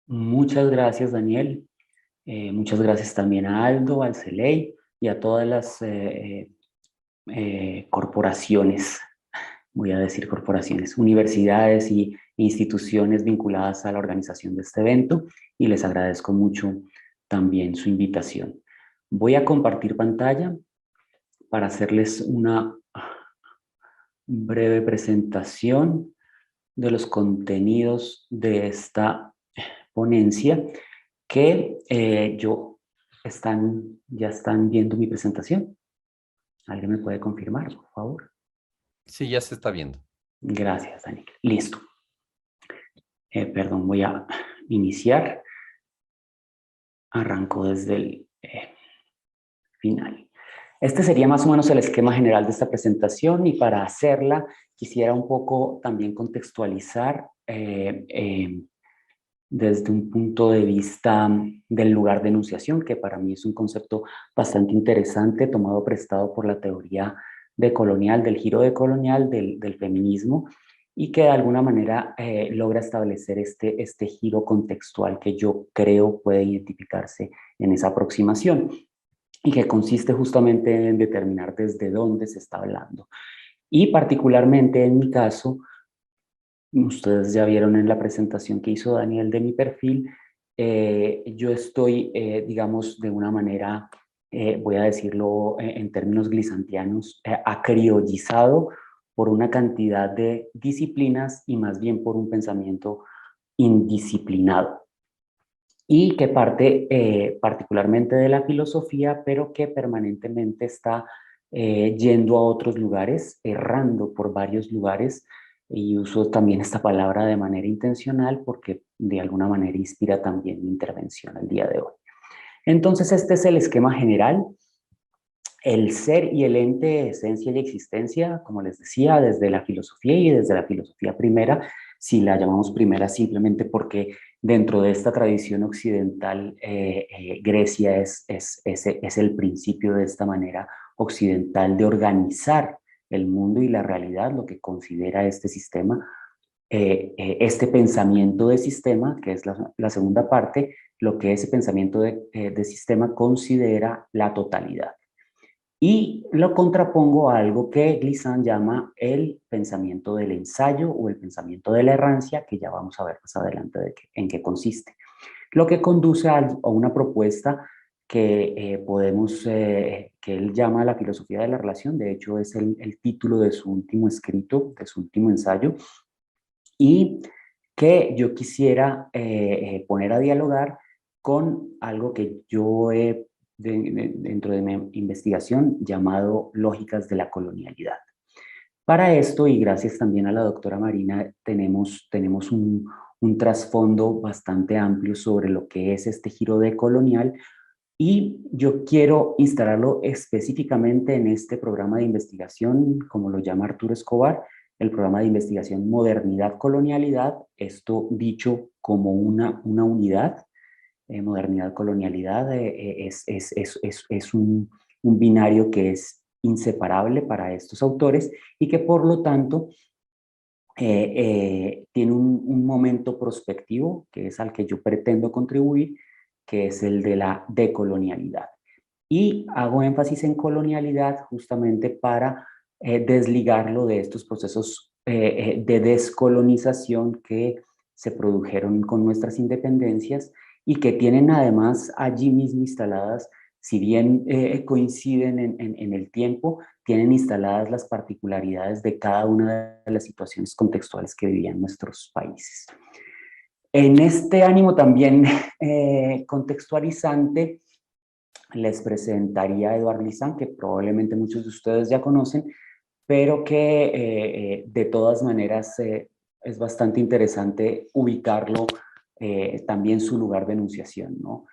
Muchas gracias, Daniel. Muchas gracias también a Aldo, al CELEI y a todas las corporaciones, voy a decir corporaciones, universidades y instituciones vinculadas a la organización de este evento, y les agradezco mucho también su invitación. Voy a compartir pantalla para hacerles una breve presentación de los contenidos de esta ponencia que ya están viendo mi presentación. ¿Alguien me puede confirmar, por favor? Sí, ya se está viendo. Gracias, Daniel. Listo. Perdón, voy a iniciar. Arranco desde el final. Este sería más o menos el esquema general de esta presentación, y para hacerla quisiera un poco también contextualizar desde un punto de vista del lugar de enunciación, que para mí es un concepto bastante interesante, tomado prestado por la teoría decolonial, del giro decolonial, del feminismo, y que de alguna manera logra establecer este giro contextual que yo creo puede identificarse en esa aproximación, y que consiste justamente en determinar desde dónde se está hablando. Y particularmente en mi caso, ustedes ya vieron en la presentación que hizo Daniel de mi perfil, yo estoy, digamos, de una manera, voy a decirlo en términos glisantianos, acriollizado por una cantidad de disciplinas y más bien por un pensamiento indisciplinado, y que parte particularmente de la filosofía, pero que permanentemente está yendo a otros lugares, errando por varios lugares, y uso también esta palabra de manera intencional porque de alguna manera inspira también mi intervención el día de hoy. Entonces, este es el esquema general. El ser y el ente, esencia y existencia, como les decía, desde la filosofía y desde la filosofía primera, si la llamamos primera simplemente porque dentro de esta tradición occidental, Grecia es el principio de esta manera occidental de organizar el mundo y la realidad, lo que considera este sistema, este pensamiento de sistema, que es la segunda parte, lo que ese pensamiento de sistema considera la totalidad. Y lo contrapongo a algo que Glissant llama el pensamiento del ensayo o el pensamiento de la errancia, que ya vamos a ver más adelante en qué consiste. Lo que conduce a una propuesta que que él llama la filosofía de la relación. De hecho, es el título de su último escrito, de su último ensayo, y que yo quisiera poner a dialogar con algo que yo he dentro de mi investigación llamado lógicas de la colonialidad. Para esto, y gracias también a la doctora Marina, tenemos un trasfondo bastante amplio sobre lo que es este giro decolonial, y yo quiero instalarlo específicamente en este programa de investigación, como lo llama Arturo Escobar, el programa de investigación Modernidad-Colonialidad, esto dicho como una unidad. Modernidad-colonialidad es un binario que es inseparable para estos autores, y que por lo tanto tiene un momento prospectivo, que es al que yo pretendo contribuir, que es el de la decolonialidad. Y hago énfasis en colonialidad justamente para desligarlo de estos procesos de descolonización que se produjeron con nuestras independencias, y que tienen además allí mismo instaladas, si bien coinciden en el tiempo, tienen instaladas las particularidades de cada una de las situaciones contextuales que vivían nuestros países. En este ánimo también contextualizante, les presentaría a Eduard Glissant, que probablemente muchos de ustedes ya conocen, pero que de todas maneras es bastante interesante ubicarlo también su lugar de enunciación, ¿no?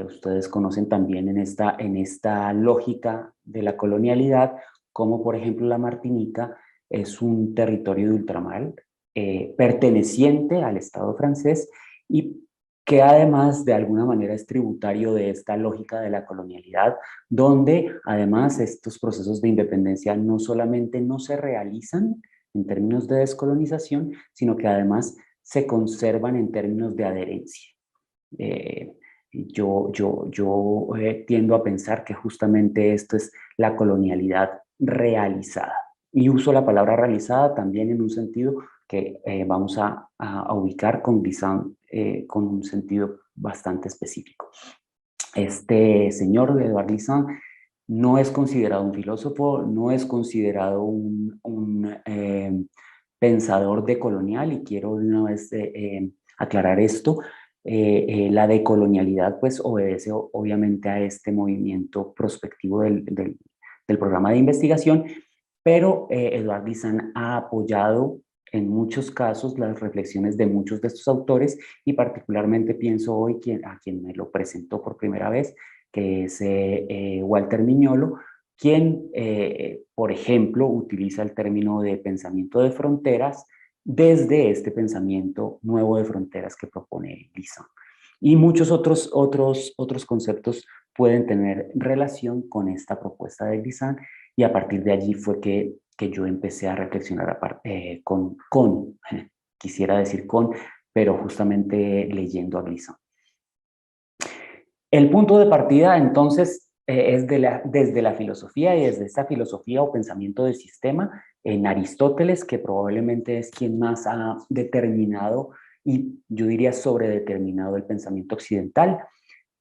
Ustedes conocen también en esta lógica de la colonialidad, como por ejemplo la Martinica es un territorio de ultramar perteneciente al Estado francés, y que además de alguna manera es tributario de esta lógica de la colonialidad, donde además estos procesos de independencia no solamente no se realizan en términos de descolonización, sino que además se conservan en términos de adherencia. Yo tiendo a pensar que justamente esto es la colonialidad realizada. Y uso la palabra realizada también en un sentido que vamos a ubicar con Glissant con un sentido bastante específico. Este señor Edouard Glissant no es considerado un filósofo, no es considerado un pensador decolonial, y quiero de una vez aclarar esto. La decolonialidad pues obedece obviamente a este movimiento prospectivo del programa de investigación, pero Edouard Glissant ha apoyado en muchos casos las reflexiones de muchos de estos autores, y particularmente pienso hoy a quien me lo presentó por primera vez, que es Walter Mignolo, quien, por ejemplo, utiliza el término de pensamiento de fronteras desde este pensamiento nuevo de fronteras que propone Glissant. Y muchos otros conceptos pueden tener relación con esta propuesta de Glissant, y a partir de allí fue que yo empecé a reflexionar quisiera decir pero justamente leyendo a Glissant. El punto de partida, entonces, es desde la filosofía, y desde esta filosofía o pensamiento de sistema, en Aristóteles, que probablemente es quien más ha determinado, y yo diría sobredeterminado, el pensamiento occidental.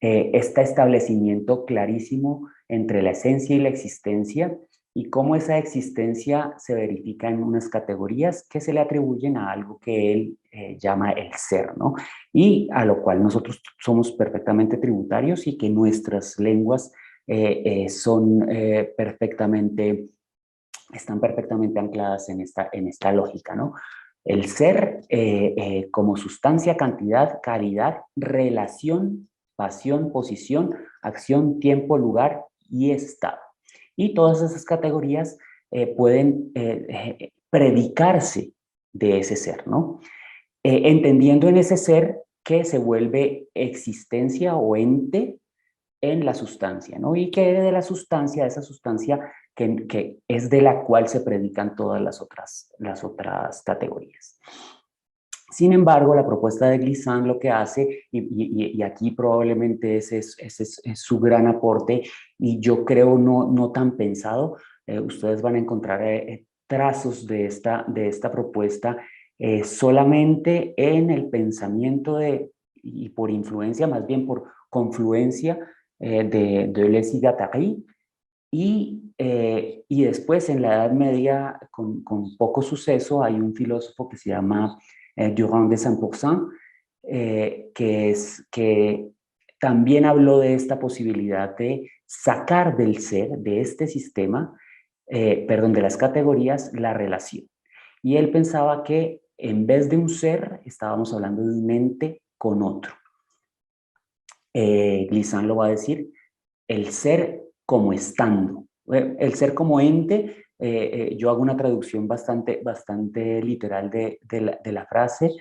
Este establecimiento clarísimo entre la esencia y la existencia, y cómo esa existencia se verifica en unas categorías que se le atribuyen a algo que él llama el ser, ¿no? Y a lo cual nosotros somos perfectamente tributarios, y que nuestras lenguas están perfectamente ancladas en esta lógica, ¿no? El ser como sustancia, cantidad, calidad, relación, pasión, posición, acción, tiempo, lugar y estado. Y todas esas categorías pueden predicarse de ese ser, ¿no? Entendiendo en ese ser que se vuelve existencia o ente en la sustancia, ¿no? Y que de la sustancia, de esa sustancia que es de la cual se predican todas las otras categorías. Sin embargo, la propuesta de Glissant lo que hace, y aquí probablemente ese es su gran aporte, y yo creo no tan pensado, ustedes van a encontrar trazos de esta propuesta solamente en el pensamiento y por influencia, más bien por confluencia, de Deleuze y Guattari, y después en la Edad Media, con poco suceso, hay un filósofo que se llama Durand de Saint-Pourçain, que también habló de esta posibilidad de sacar del ser, de este sistema, perdón, de las categorías, la relación. Y él pensaba que en vez de un ser, estábamos hablando de un ente con otro. Glissant lo va a decir, el ser como estando. El ser como ente, yo hago una traducción bastante literal de la frase,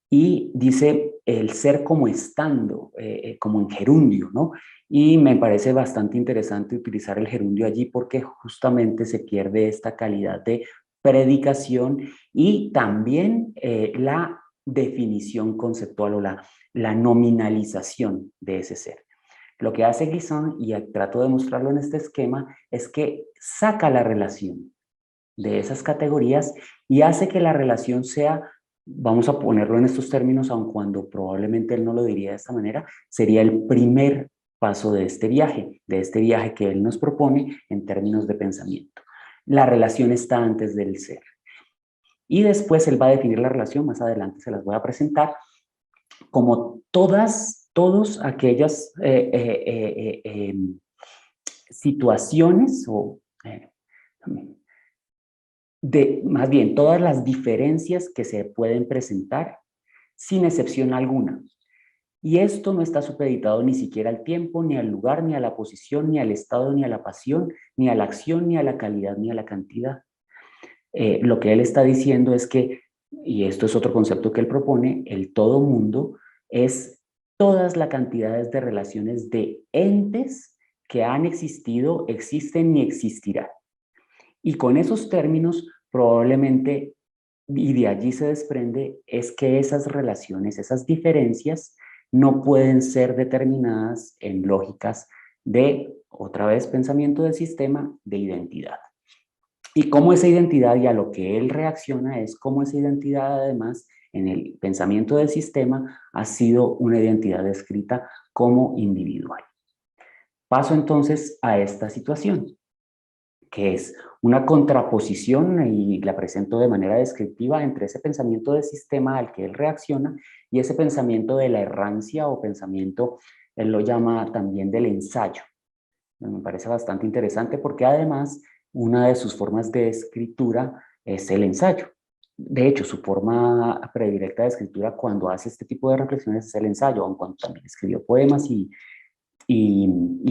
y dice el ser como estando, como en gerundio, ¿no? Y me parece bastante interesante utilizar el gerundio allí, porque justamente se pierde esta calidad de predicación, y también la definición conceptual o la nominalización de ese ser. Lo que hace Glissant, y trato de mostrarlo en este esquema, es que saca la relación de esas categorías y hace que la relación sea, vamos a ponerlo en estos términos, aun cuando probablemente él no lo diría de esta manera, sería el primer paso de este viaje que él nos propone en términos de pensamiento. La relación está antes del ser. Y después él va a definir la relación, más adelante se las voy a presentar, como todos aquellas situaciones más bien todas las diferencias que se pueden presentar sin excepción alguna. Y esto no está supeditado ni siquiera al tiempo, ni al lugar, ni a la posición, ni al estado, ni a la pasión, ni a la acción, ni a la calidad, ni a la cantidad. Lo que él está diciendo es que, y esto es otro concepto que él propone, el todo mundo es todas las cantidades de relaciones de entes que han existido, existen y existirán. Y con esos términos, probablemente, y de allí se desprende, es que esas relaciones, esas diferencias, no pueden ser determinadas en lógicas de, otra vez, pensamiento de sistema, de identidad. Y cómo esa identidad, y a lo que él reacciona, es cómo esa identidad además en el pensamiento del sistema ha sido una identidad descrita como individual. Paso entonces a esta situación, que es una contraposición, y la presento de manera descriptiva, entre ese pensamiento de sistema al que él reacciona y ese pensamiento de la errancia o pensamiento, él lo llama también del ensayo. Me parece bastante interesante porque además una de sus formas de escritura es el ensayo. De hecho, su forma predilecta de escritura cuando hace este tipo de reflexiones es el ensayo, aun cuando también escribió poemas y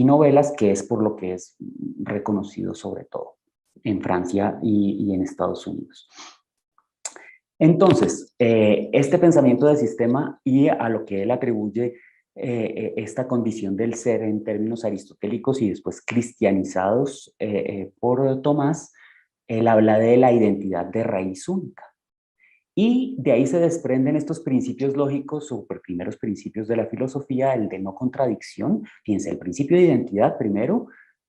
novelas, que es por lo que es reconocido sobre todo en Francia y en Estados Unidos. Entonces, este pensamiento de sistema y a lo que él atribuye esta condición del ser en términos aristotélicos y después cristianizados por Tomás, él habla de la identidad de raíz única. Y de ahí se desprenden estos principios lógicos o primeros principios de la filosofía, el de no contradicción. Fíjense, el principio de identidad primero,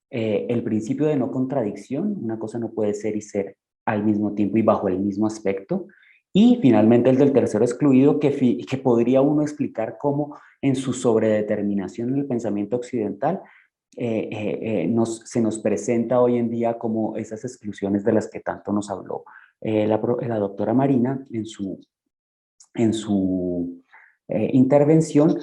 el principio de no contradicción, una cosa no puede ser y ser al mismo tiempo y bajo el mismo aspecto. Y finalmente el del tercero excluido, que podría uno explicar cómo en su sobredeterminación en el pensamiento occidental se nos presenta hoy en día como esas exclusiones de las que tanto nos habló la doctora Marina en su intervención,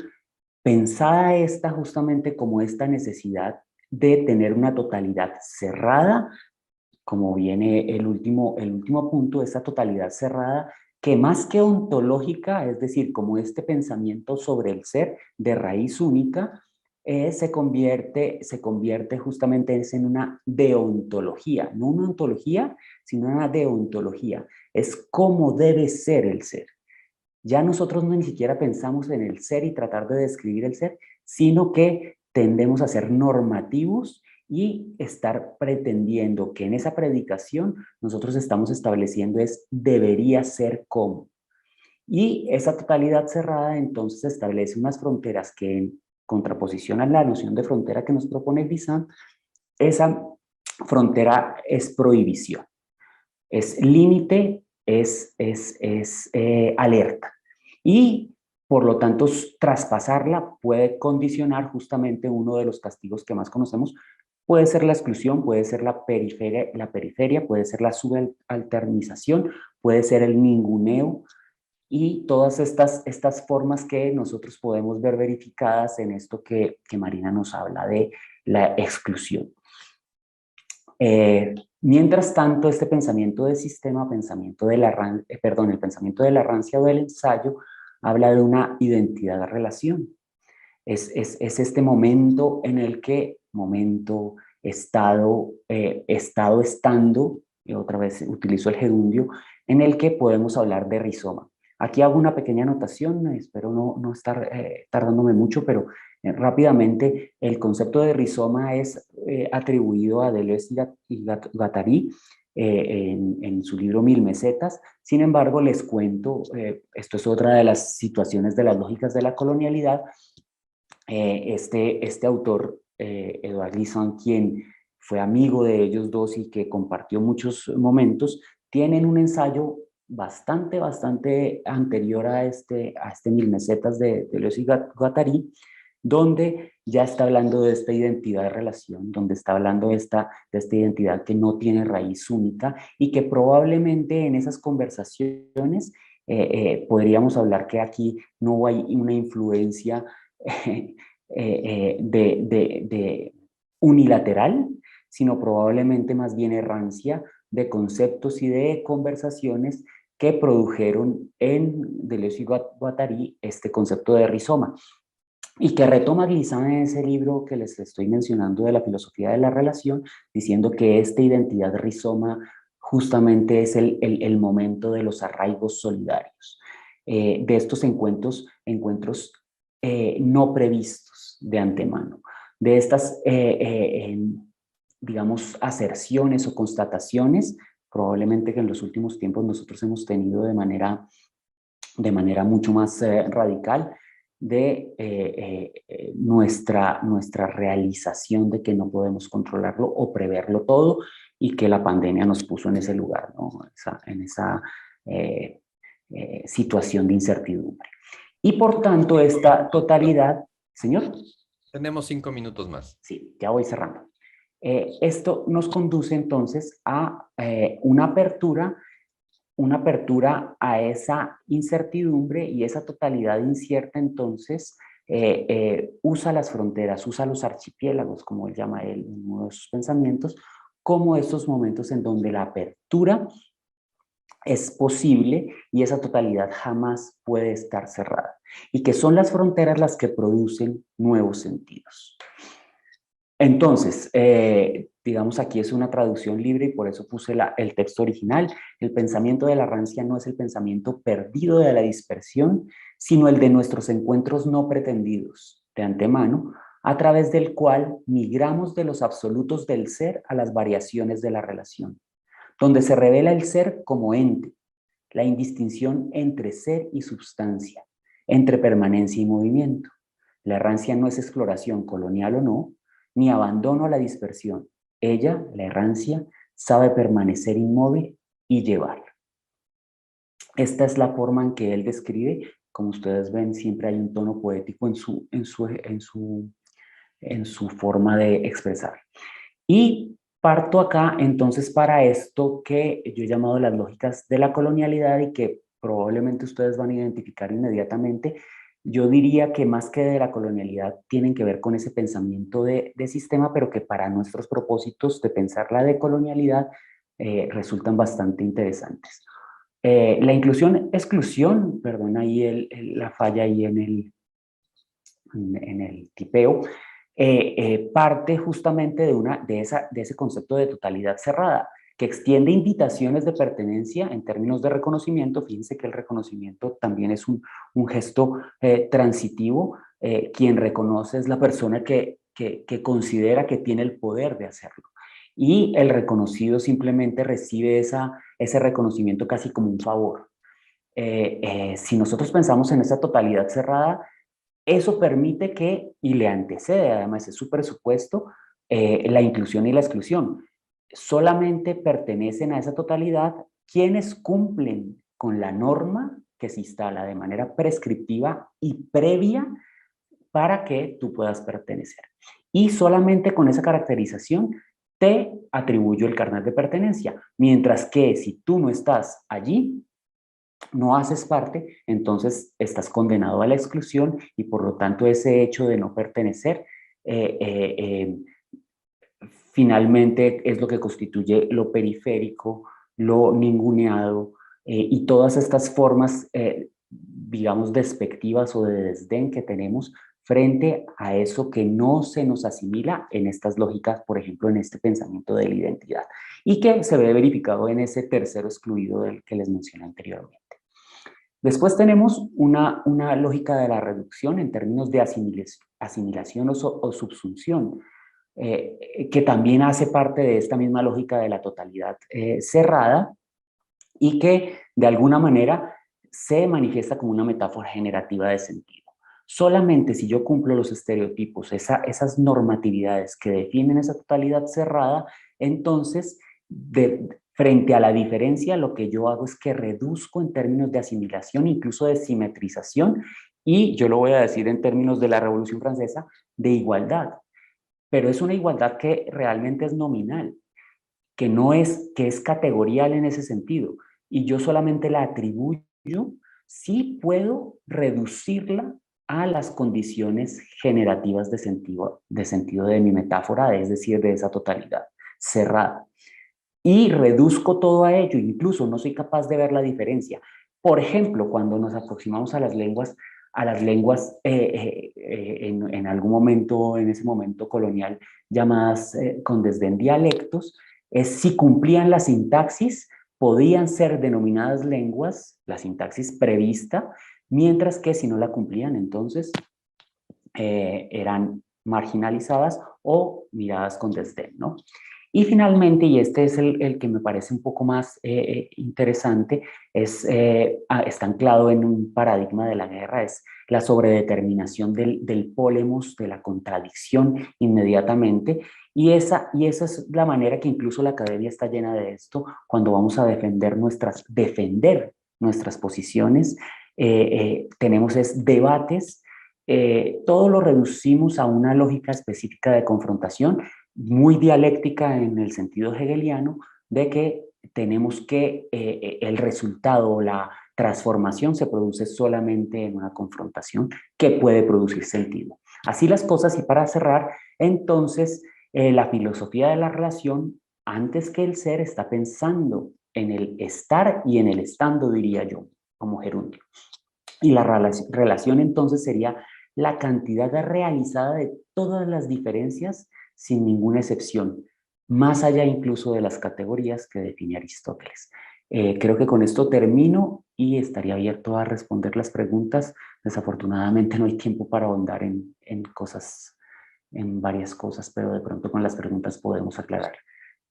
pensada esta justamente como esta necesidad de tener una totalidad cerrada, como viene el último punto, esta totalidad cerrada, que más que ontológica, es decir, como este pensamiento sobre el ser de raíz única, se convierte justamente en una deontología, no una ontología, sino una deontología. Es cómo debe ser el ser. Ya nosotros no ni siquiera pensamos en el ser y tratar de describir el ser, sino que tendemos a ser normativos y estar pretendiendo que en esa predicación nosotros estamos estableciendo es debería ser como. Y esa totalidad cerrada entonces establece unas fronteras que en contraposición a la noción de frontera que nos propone Glissant, esa frontera es prohibición, es límite, es alerta. Y por lo tanto, traspasarla puede condicionar justamente uno de los castigos que más conocemos. Puede ser la exclusión, puede ser la periferia, puede ser la subalternización, puede ser el ninguneo, y todas estas formas que nosotros podemos ver verificadas en esto que Marina nos habla de la exclusión. Mientras tanto, este pensamiento de sistema, el pensamiento de la rancia o del ensayo, habla de una identidad de relación. Es este momento en el que, estando, y otra vez utilizo el gerundio, en el que podemos hablar de rizoma. Aquí hago una pequeña anotación, espero no estar tardándome mucho, pero rápidamente el concepto de rizoma es atribuido a Deleuze y Guattari en su libro Mil Mesetas. Sin embargo, les cuento, esto es otra de las situaciones de las lógicas de la colonialidad. Este autor, Edouard Glissant, quien fue amigo de ellos dos y que compartió muchos momentos, tienen un ensayo bastante anterior a este Mil Mesetas de Deleuze y Guattari, donde ya está hablando de esta identidad de relación, donde está hablando de esta identidad que no tiene raíz única y que probablemente en esas conversaciones podríamos hablar que aquí no hay una influencia de unilateral, sino probablemente más bien errancia de conceptos y de conversaciones que produjeron en Deleuze y Guattari este concepto de rizoma, y que retoma Glissant en ese libro que les estoy mencionando de la filosofía de la relación, diciendo que esta identidad rizoma justamente es el momento de los arraigos solidarios, de estos encuentros no previstos de antemano, de estas, digamos, aserciones o constataciones, probablemente que en los últimos tiempos nosotros hemos tenido de manera mucho más radical, de nuestra realización de que no podemos controlarlo o preverlo todo y que la pandemia nos puso en ese lugar, ¿no? En esa situación de incertidumbre. Y por tanto, esta totalidad, señor. Tenemos 5 minutos más. Sí, ya voy cerrando. Esto nos conduce entonces a una apertura a esa incertidumbre y esa totalidad incierta. Entonces usa las fronteras, usa los archipiélagos, como él llama él, uno de sus pensamientos, como estos momentos en donde la apertura es posible y esa totalidad jamás puede estar cerrada, y que son las fronteras las que producen nuevos sentidos. Entonces, digamos, aquí es una traducción libre y por eso puse el texto original. El pensamiento de la rancia no es el pensamiento perdido de la dispersión, sino el de nuestros encuentros no pretendidos, de antemano, a través del cual migramos de los absolutos del ser a las variaciones de la relación, donde se revela el ser como ente, la indistinción entre ser y substancia, entre permanencia y movimiento. La errancia no es exploración colonial o no, ni abandono a la dispersión. Ella, la errancia, sabe permanecer inmóvil y llevar. Esta es la forma en que él describe. Como ustedes ven, siempre hay un tono poético en su forma de expresar. Y parto acá entonces para esto que yo he llamado las lógicas de la colonialidad y que probablemente ustedes van a identificar inmediatamente. Yo diría que más que de la colonialidad tienen que ver con ese pensamiento de sistema, pero que para nuestros propósitos de pensar la decolonialidad resultan bastante interesantes. La inclusión-exclusión, perdón, ahí la falla ahí en el tipeo, parte justamente de ese concepto de totalidad cerrada, que extiende invitaciones de pertenencia en términos de reconocimiento. Fíjense que el reconocimiento también es un gesto transitivo. Quien reconoce es la persona que considera que tiene el poder de hacerlo. Y el reconocido simplemente recibe ese reconocimiento casi como un favor. Si nosotros pensamos en esa totalidad cerrada, eso permite que, y le antecede además es su presupuesto, la inclusión y la exclusión. Solamente pertenecen a esa totalidad quienes cumplen con la norma que se instala de manera prescriptiva y previa para que tú puedas pertenecer. Y solamente con esa caracterización te atribuyo el carnet de pertenencia. Mientras que si tú no estás allí, no haces parte, entonces estás condenado a la exclusión y por lo tanto ese hecho de no pertenecer finalmente es lo que constituye lo periférico, lo ninguneado y todas estas formas, digamos, despectivas o de desdén que tenemos frente a eso que no se nos asimila en estas lógicas, por ejemplo, en este pensamiento de la identidad, y que se ve verificado en ese tercero excluido del que les mencioné anteriormente. Después tenemos una lógica de la reducción en términos de asimilación o subsunción, que también hace parte de esta misma lógica de la totalidad cerrada y que de alguna manera se manifiesta como una metáfora generativa de sentido. Solamente si yo cumplo los estereotipos, esas normatividades que definen esa totalidad cerrada, entonces frente a la diferencia, lo que yo hago es que reduzco en términos de asimilación, incluso de simetrización, y yo lo voy a decir en términos de la Revolución Francesa, de igualdad. Pero es una igualdad que realmente es nominal, que es categorial en ese sentido, y yo solamente la atribuyo si puedo reducirla a las condiciones generativas de sentido de mi metáfora, es decir, de esa totalidad cerrada. Y reduzco todo a ello, incluso no soy capaz de ver la diferencia. Por ejemplo, cuando nos aproximamos a las lenguas en algún momento, en ese momento colonial, llamadas con desdén dialectos, si cumplían la sintaxis, podían ser denominadas lenguas, la sintaxis prevista, mientras que si no la cumplían, entonces eran marginalizadas o miradas con desdén, ¿no? Y finalmente, y este es el que me parece un poco más interesante, está anclado en un paradigma de la guerra, es la sobredeterminación del polemos, de la contradicción inmediatamente, y esa es la manera que incluso la academia está llena de esto, cuando vamos a defender nuestras posiciones, tenemos debates, todo lo reducimos a una lógica específica de confrontación, muy dialéctica en el sentido hegeliano, de que tenemos que el resultado o la transformación se produce solamente en una confrontación que puede producir sentido. Así las cosas, y para cerrar, entonces la filosofía de la relación, antes que el ser, está pensando en el estar y en el estando, diría yo, como gerundio. Y la relación entonces sería la cantidad realizada de todas las diferencias sin ninguna excepción, más allá incluso de las categorías que define Aristóteles. Creo que con esto termino y estaría abierto a responder las preguntas. Desafortunadamente no hay tiempo para ahondar en cosas, en varias cosas, pero de pronto con las preguntas podemos aclarar.